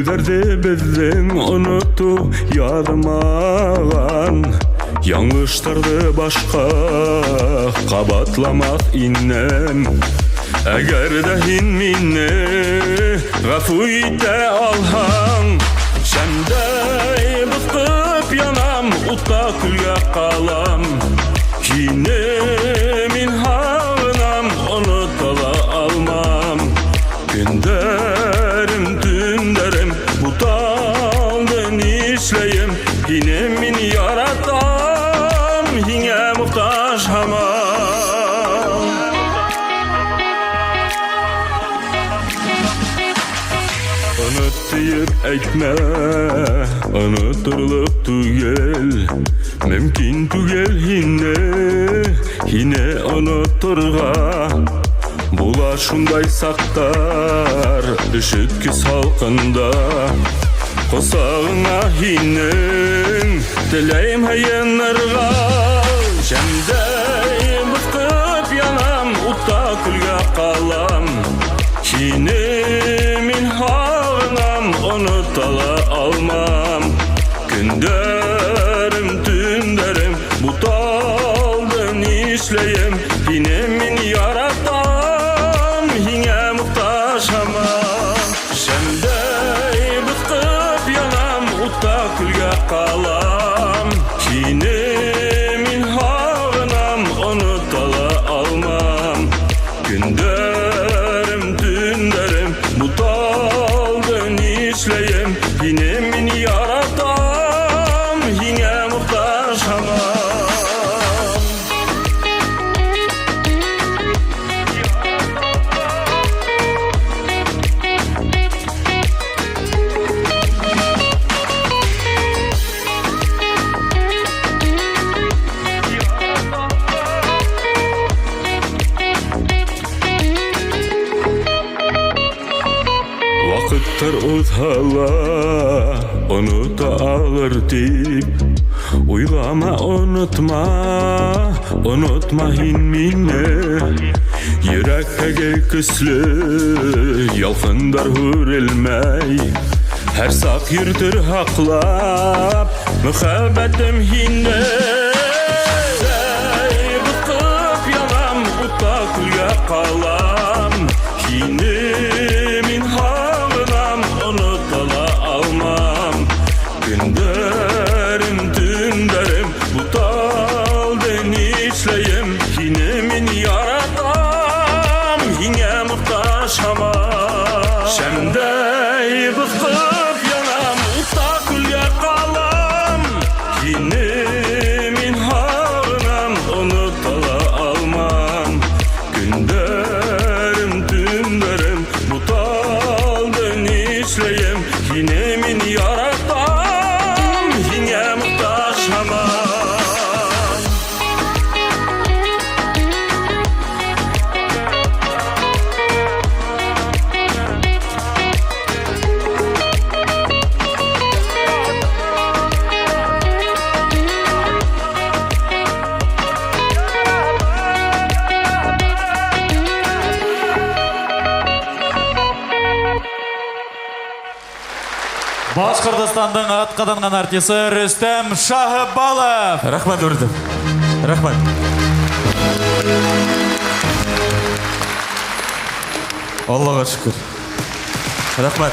Sözlerdi bizden unutup yazmagan, yanlışlardı başka kabatlamak innem. Eğer de hinminne gafu ite alhan, şemde bıkıp yanam, utta külge kalam. Yine min hağınam, unutala almam. Günderim tünderim, bu talden işleyim. Yine min yaratam, yine muhtaç hamam. Unut deyip etme, unuturlup tügel. Mümkün tügel yine unuturga. Bula şunday saktar, ışık salkında. Kosağına hinen, dileyim hayanlarga. Şemde bıkıp yanam, utta külge kalam. Yine min hağınam, unutala almam. Günderim tünderim, bu talden işleyim. Yine min yaratam, yine muhtaç hamam. Şemde bıkıp yanam, utta külge kalam. Yine min hağınam, unutala almam. Günderim tünderim, bu talden işleyim. Yine min yaratam, yine muhtaç hamam. Vakıttır uzhala, unuta ağır deyip. Uygama unutma hinminne. Yürekke küslü, yalkındar hürelmey. Her sak yürtür haklap, muhabbetim hinne. Bıkıp yanam, utta külge kalam. Yine min hağınam, unutala almam. Günderim tünderim, bu talden işleyim. Yine min yaratam, yine muhtaç hamam. Şemde bıkıp yanam, utta külge kalam. Yine min hağınam, unutala almam. Günderim tünderim, bu talden işleyim. Yine min yaratam, yine muhtaç hamam. Башқұртстанның атқаданған артисі Рүстем Шахыбалов. Рахмат Рүстем. Рахмат. Аллаға шүкір. Рахмат.